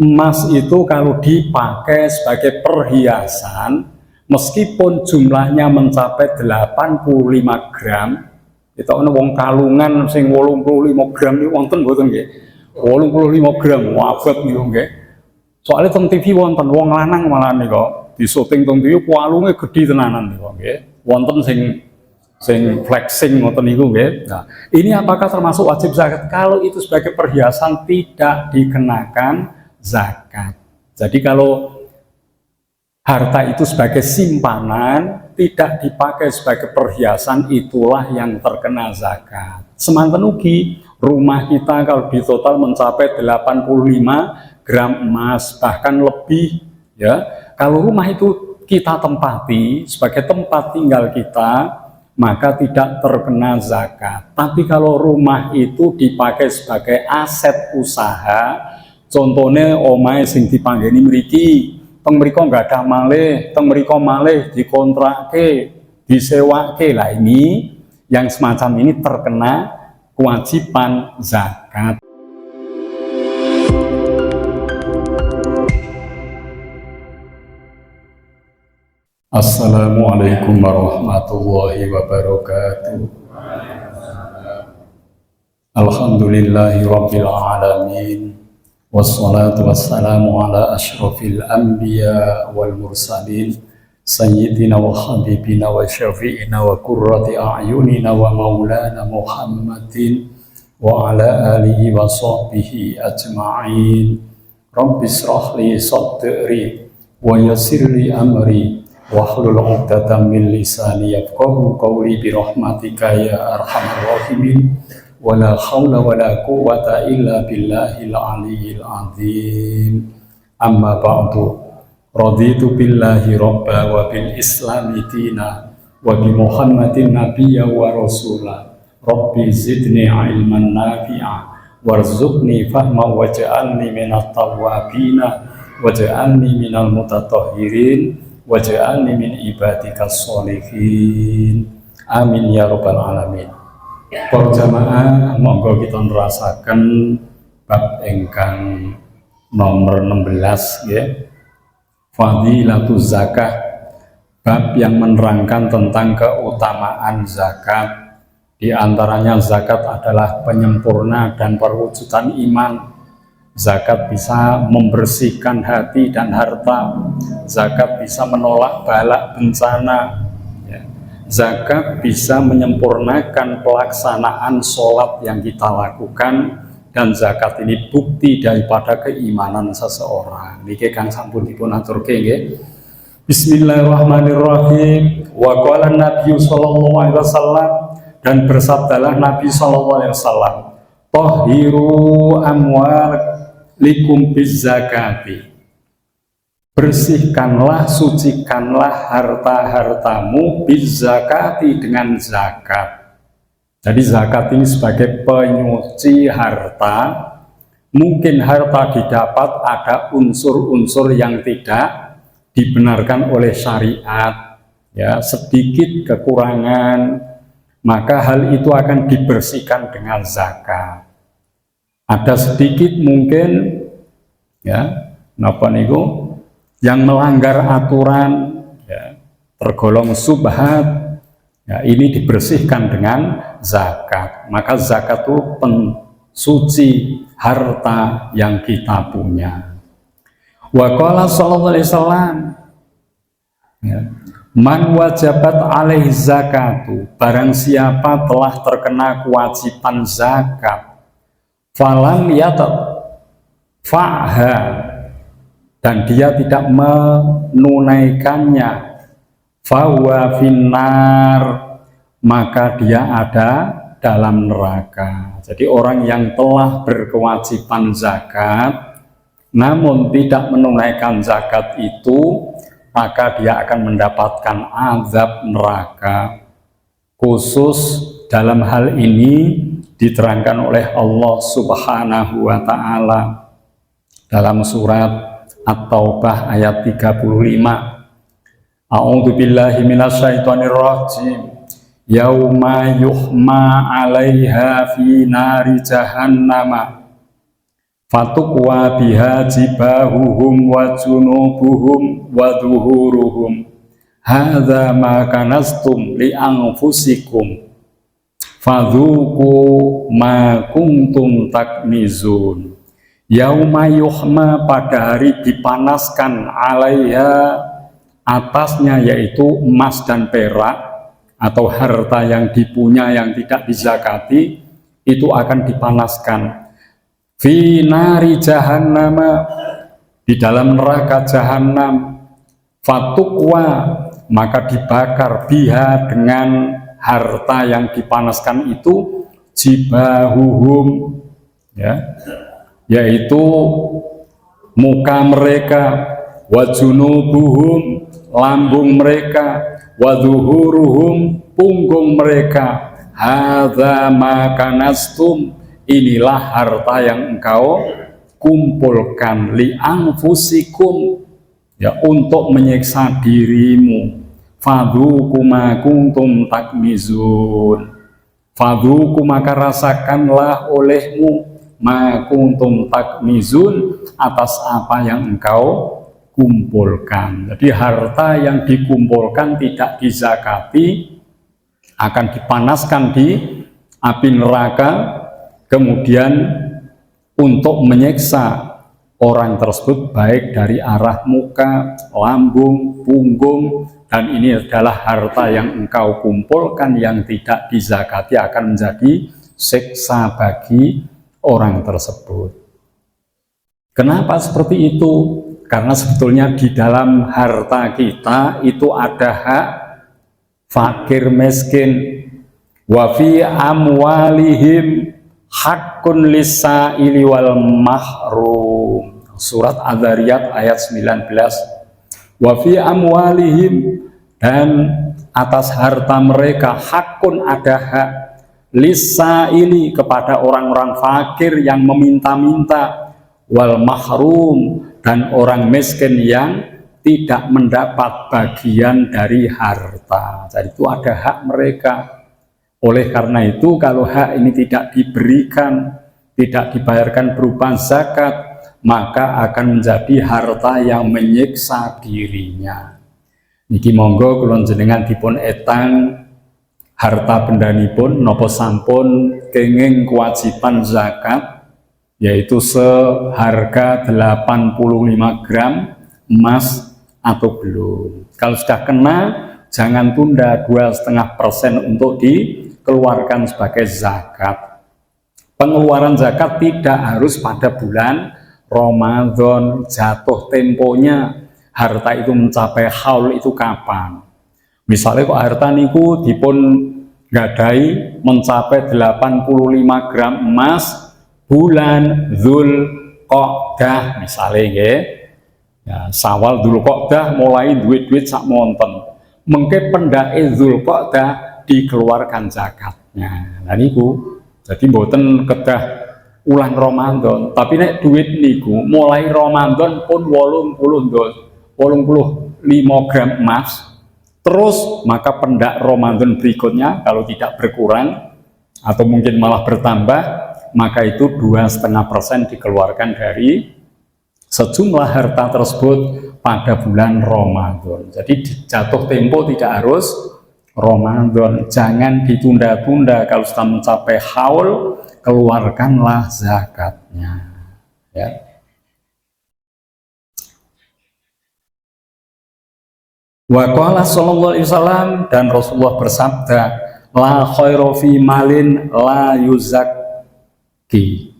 emas itu kalau dipakai sebagai perhiasan, meskipun jumlahnya mencapai 85 gram, itu ana wong kalungan sing 85 gram niku wonten mboten nggih? 85 gram wabot niku nggih. Soalnya teng TV wonten wong lanang malah niku di syuting teng TV kalunge gedhi tenanan niku nggih. Wonten sing flexing ngoten niku nggih. Nah, ini apakah termasuk wajib zakat? Kalau itu sebagai perhiasan tidak dikenakan zakat. Jadi kalau harta itu sebagai simpanan, tidak dipakai sebagai perhiasan, itulah yang terkena zakat. Semanten ugi rumah kita kalau di total mencapai 85 gram emas bahkan lebih, ya. Kalau rumah itu kita tempati sebagai tempat tinggal kita, maka tidak terkena zakat. Tapi kalau rumah itu dipakai sebagai aset usaha, contohnya omahe sing dipanggeni mriki, teng mriko nggak ada malih, teng mriko malih dikontrake, disewake. Lah ini yang semacam ini terkena kewajiban zakat. Assalamualaikum warahmatullahi wabarakatuh. Alhamdulillahi rabbil alamin. Wassalatu wassalamu ala asyrafil anbiya wal mursalin sayyidina wa habibina wa syafi'ina wa qurrati a'yunina wa maulana Muhammadin wa ala alihi wa sahbihi ajma'in. Rabbi shrah li sadri wa yassir li amri wahlul 'uqdatam min lisani yafqahu qawli bi rahmatika ya arhamar rahimin. Wala haula wala quwwata illa billahil aliyyil azim. Amma ba'du. Raditu billahi rabba wa bil islami dina wa bi Muhammadin nabiyya wa rasula. Rabbi zidni ilman nafi'a warzuqni fahma waj'alni minat tawwabina waj'alni minal mutatahhirin waj'alni min ibadikas sholihin. Amin ya rabbal alamin. Para jamaah, monggo kita nerasaken bab ingkang nomor 16 ya. Fadilatuz zakah, bab yang menerangkan tentang keutamaan zakat. Di antaranya zakat adalah penyempurna dan perwujudan iman. Zakat bisa membersihkan hati dan harta. Zakat bisa menolak bala bencana. Zakat bisa menyempurnakan pelaksanaan sholat yang kita lakukan, dan zakat ini bukti daripada keimanan seseorang. Niki kang sampun dipun aturke nggih. Bismillahirrahmanirrahim. Wa qala Nabi sallallahu alaihi wasallam, dan bersabdalah Nabi sallallahu alaihi wasallam, "Tahhiru amwalikum bizzakati." Bersihkanlah, sucikanlah harta-hartamu bizzakati, dengan zakat. Jadi zakat ini sebagai penyuci harta. Mungkin harta didapat ada unsur-unsur yang tidak dibenarkan oleh syariat, ya, sedikit kekurangan, maka hal itu akan dibersihkan dengan zakat. Ada sedikit mungkin, ya, napa niku, yang melanggar aturan, ya, tergolong subhat, ya, ini dibersihkan dengan zakat. Maka zakat itu pensuci harta yang kita punya. Wa qala sallallahu alaihi wasallam, ya, man wajabat alaihi zakatu, barang siapa telah terkena kewajiban zakat, falam yatafa'ha, dan dia tidak menunaikannya, fahuwa finnar, maka dia ada dalam neraka. Jadi orang yang telah berkewajiban zakat namun tidak menunaikan zakat itu, maka dia akan mendapatkan azab neraka. Khusus dalam hal ini diterangkan oleh Allah Subhanahu wa ta'ala dalam surat At-Taubah ayat 35. A'udzu billahi minasyaitonir rajim. Yauma yuhma 'alaiha fi nari jahannama Fatukwa biha jibahuhum wa junubuhum wa dhuhuruhum hadza ma kanastum li anfusikum fadzuku ma kuntum taknizun. Yauma yuhma, pada hari dipanaskan, alaiha, atasnya, yaitu emas dan perak atau harta yang dipunya yang tidak dizakati, itu akan dipanaskan. Fi nari jahannam, di dalam neraka jahanam. Fatukwa, maka dibakar, biha, dengan harta yang dipanaskan itu, jibahuhum, ya, yaitu muka mereka, wajunubuhum, lambung mereka, wadhuhuruhum, punggung mereka. Hadza ma kanastum, inilah harta yang engkau kumpulkan, li anfusikum, ya, untuk menyiksa dirimu. Fadzuku ma kuntum taknizun, fadzuku, maka rasakanlah olehmu, ma kuntum taknizun, atas apa yang engkau kumpulkan. Jadi harta yang dikumpulkan tidak dizakati akan dipanaskan di api neraka, kemudian untuk menyiksa orang tersebut baik dari arah muka, lambung, punggung, dan ini adalah harta yang engkau kumpulkan yang tidak dizakati akan menjadi siksa bagi orang tersebut. Kenapa seperti itu? Karena sebetulnya di dalam harta kita itu ada hak fakir miskin. Wa fi amwalihim haqqun lis-sa'ili wal mahrum. Surat Adz-Dzariyat ayat 19. Wa fi amwalihim, dan atas harta mereka, hakun, ada hak, lis-sa'ili, kepada orang-orang fakir yang meminta-minta, wal mahrum, dan orang miskin yang tidak mendapat bagian dari harta. Jadi itu ada hak mereka. Oleh karena itu, kalau hak ini tidak diberikan, tidak dibayarkan berupa zakat, maka akan menjadi harta yang menyiksa dirinya. Niki monggo kula jenengan dipun etang harta bendanipun napa sampun kenging kewajiban zakat, yaitu seharga 85 gram emas atau belum. Kalau sudah kena, jangan tunda 2,5% untuk dikeluarkan sebagai zakat. Pengeluaran zakat tidak harus pada bulan Ramadan, jatuh temponya harta itu mencapai haul itu kapan. Misalnya kok harta niku dipun gadai mencapai 85 gram emas bulan Dzulqa'dah misalnya nggih. Ya, Syawal Dzulqa'dah mulai duit-duit sak monten. Mengke pendake Dzulqa'dah dikeluarkan zakatnya. Nah niku jadi mboten kedah ulang Ramadan, tapi nek duit niku mulai Ramadan pun 85 gram emas, terus maka pendak Ramadan berikutnya kalau tidak berkurang atau mungkin malah bertambah, maka itu 2,5% dikeluarkan dari sejumlah harta tersebut pada bulan Ramadan. Jadi jatuh tempo tidak harus Ramadan, jangan ditunda-tunda. Kalau sudah mencapai haul, keluarkanlah zakatnya, ya. Wa qala sallallahu alaihi wasallam, dan Rasulullah bersabda, la khairu fi malin la yuzakki.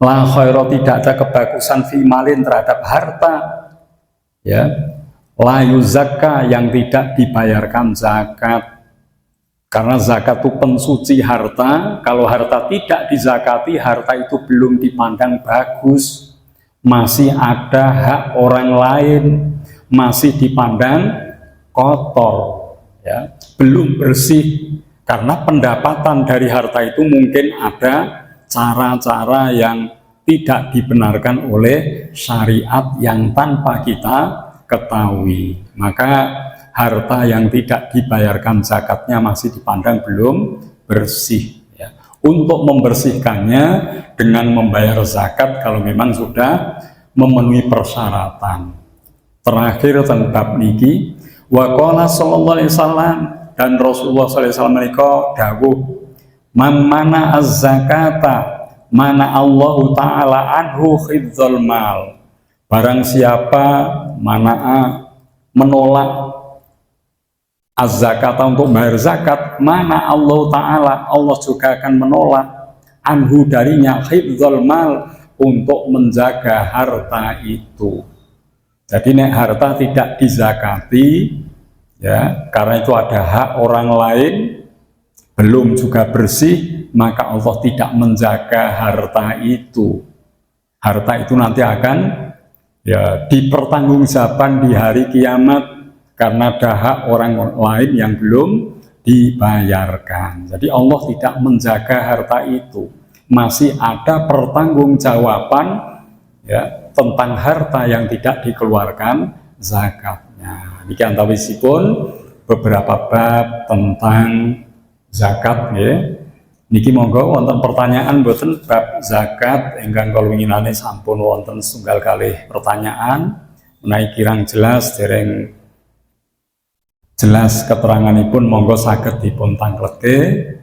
La khairu, tidak ada kebagusan fi malin, terhadap harta, ya, la yuzakka, yang tidak dibayarkan zakat. Karena zakat itu pensuci harta. Kalau harta tidak dizakati, harta itu belum dipandang bagus, masih ada hak orang lain, masih dipandang kotor, ya, belum bersih. Karena pendapatan dari harta itu mungkin ada cara-cara yang tidak dibenarkan oleh syariat yang tanpa kita ketahui. Maka harta yang tidak dibayarkan zakatnya masih dipandang belum bersih, ya. untuk membersihkannya dengan membayar zakat kalau memang sudah memenuhi persyaratan. Terakhir tentang bab niki, wa qala sallallahu alaihi wasallam, dan Rasulullah sallallahu alaihi wasallam menika dawuh, "Man az-zakata mana Allah taala anhu khidzul mal." Barang siapa menolak az-zakata untuk bayar zakat, mana Allah taala, Allah juga akan menolak anhu darinya khidzul mal, untuk menjaga harta itu. Jadi nek harta tidak dizakati, ya, karena itu ada hak orang lain, belum juga bersih, maka Allah tidak menjaga harta itu. Harta itu nanti akan, ya, dipertanggungjawabkan di hari kiamat karena ada hak orang lain yang belum dibayarkan. Jadi Allah tidak menjaga harta itu. Masih ada pertanggungjawaban, ya, tentang harta yang tidak dikeluarkan zakatnya. Niki antawisipun beberapa bab tentang zakat, ya. Niki monggo wonten pertanyaan boten bab zakat ingkang kula winginane sampun wonten setunggal kalih pertanyaan menawi kirang jelas dereng jelas keteranganipun monggo saged dipun tangkleke,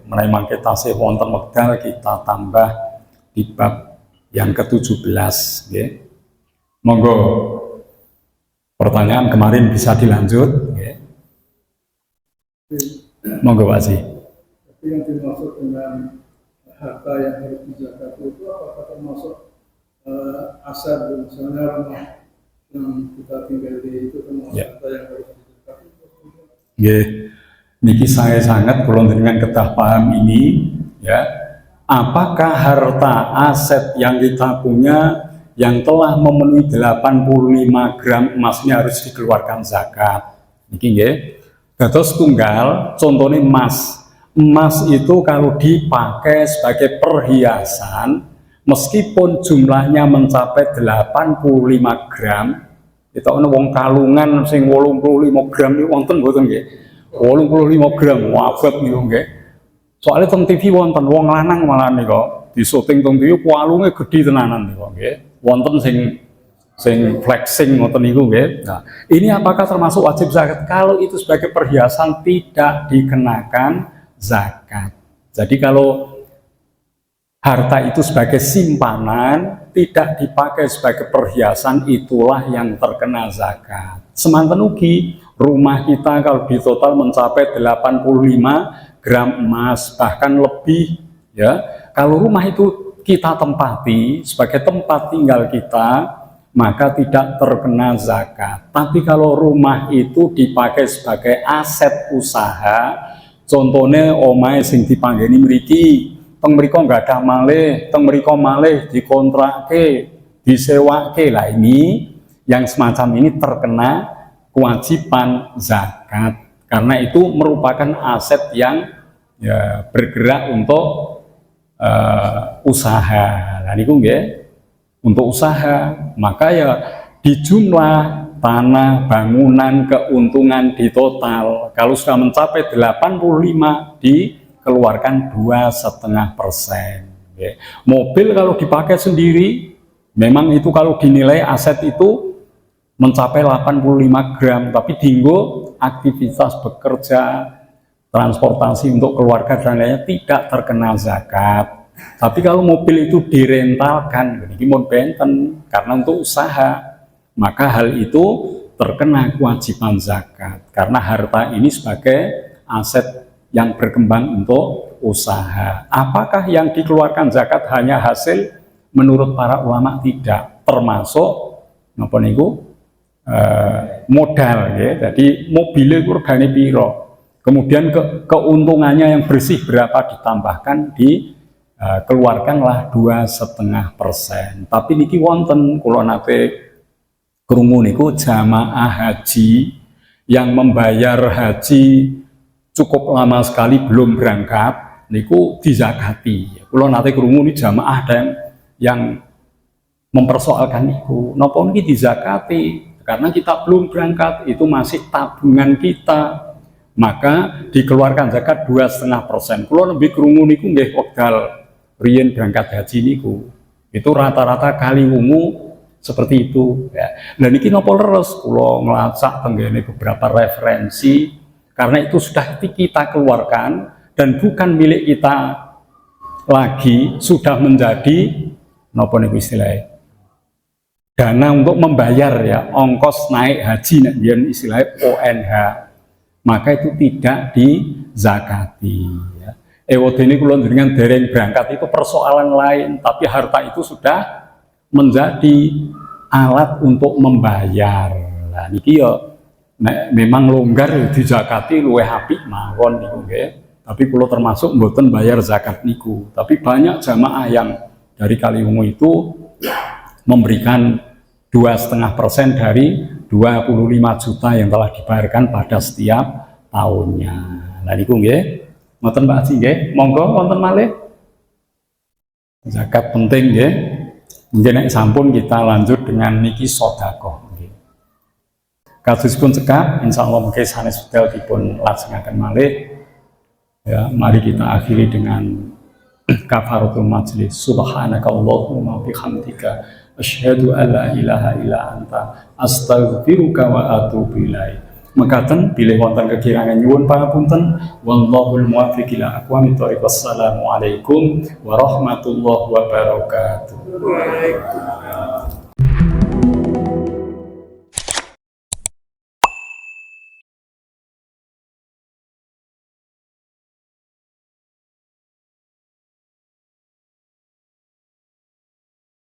menawi mangke tasih wonten wekdal kita tambah di bab yang ke-17, nggih. Monggo pertanyaan kemarin bisa dilanjut, nggih. Monggo Pak Haji. Tapi yang dimaksud dengan harta yang harus dizakat itu apakah termasuk aset, misalnya rumah yang kita tinggali itu termasuk harta yang harus dizakat? Nggih, niki saya sangat kula dengan kedah paham ini, ya. Apakah harta aset yang kita punya yang telah memenuhi 85 gram emasnya harus dikeluarkan zakat? Niki nggih. Dados tunggal contohnya emas. Emas itu kalau dipakai sebagai perhiasan, meskipun jumlahnya mencapai 85 gram, kita ana wong kalungan sing 85 gram niku wonten mboten nggih? 85 gram wabot niku nggih. Soalnya teng TV wonten wong lanang malah niku di syuting teng TV kalunge gedhi tenanan niku nggih. Wonten sing flexing ngoten niku nggih. Nah, ini apakah termasuk wajib zakat? Kalau itu sebagai perhiasan tidak dikenakan zakat. Jadi kalau harta itu sebagai simpanan, tidak dipakai sebagai perhiasan, itulah yang terkena zakat. Semanten ugi, rumah kita kalau di total mencapai 85 gram emas, bahkan lebih, ya. Kalau rumah itu kita tempati sebagai tempat tinggal kita, maka tidak terkena zakat. Tapi kalau rumah itu dipakai sebagai aset usaha, contohnya omahe sing dipanggeni mriki, teng mriko nggak ada malih, teng mriko malih dikontrake, disewake. Lah ini yang semacam ini terkena kewajiban zakat karena itu merupakan aset yang, ya, bergerak untuk usaha. Nah niku nggih untuk usaha, maka ya di jumlah tanah, bangunan, keuntungan di total kalau sudah mencapai 85 dikeluarkan 2,5%. Mobil kalau dipakai sendiri, memang itu kalau dinilai aset itu mencapai 85 gram, tapi dinggo aktivitas bekerja, transportasi untuk keluarga dan lainnya tidak terkena zakat. Tapi kalau mobil itu direntalkan, ini mau benten karena untuk usaha, maka hal itu terkena kewajiban zakat karena harta ini sebagai aset yang berkembang untuk usaha. Apakah yang dikeluarkan zakat hanya hasil? Menurut para ulama tidak, termasuk napa niku modal, ya. Jadi mobilnya itu regane piro, kemudian keuntungannya yang bersih berapa ditambahkan dikeluarkanlah 2,5%. Tapi niki wonten kula nate krungu niku jamaah haji yang membayar haji cukup lama sekali belum berangkat niku dizakati. Kula nate krungu ni jamaah dan yang mempersoalkan niku napa niki dizakati karena kita belum berangkat, itu masih tabungan kita, maka dikeluarkan zakat 2,5%. Kalau lebih krungu niku nggih wekdal riyen berangkat haji niku. Itu rata-rata kali wungu seperti itu ya. Dan niki napa leres kula ngelacak tenggene beberapa referensi karena itu sudah kita keluarkan dan bukan milik kita lagi, sudah menjadi napa niku istilahnya dana untuk membayar ya ongkos naik haji nek yen istilahnya ONH, maka itu tidak dizakati ya. Ewedene kula dengan dereng berangkat itu persoalan lain, tapi harta itu sudah menjadi alat untuk membayar. Nah niki ya memang longgar dizakati luwih apik mawon niku nggih. Tapi kula termasuk mboten bayar zakat niku. Tapi banyak jamaah yang dari Kaliwungu itu memberikan 2,5% dari 25 juta yang telah dibayarkan pada setiap tahunnya. Nah niku nggih, ngoten Pak Haji nggih. Monggo wonten malih. Zakat penting nggih. Nggih sampun kita lanjut dengan niki sedekah nggih. Kadospun cekap insyaallah mungkin sanes sedaya dipun lajengaken malih. Ya, mari kita akhiri dengan kafaratul majlis. Subhanakallahumma bihamdika asyhadu an la ilaha illa anta astaghfiruka wa atubu ilaik. Mekaten bilih wonten kekirangan nyuwun pangapunten. Wallahul muwaffiq ila aqwamit thoriq. Wassalamualaikum warahmatullahi wabarakatuh.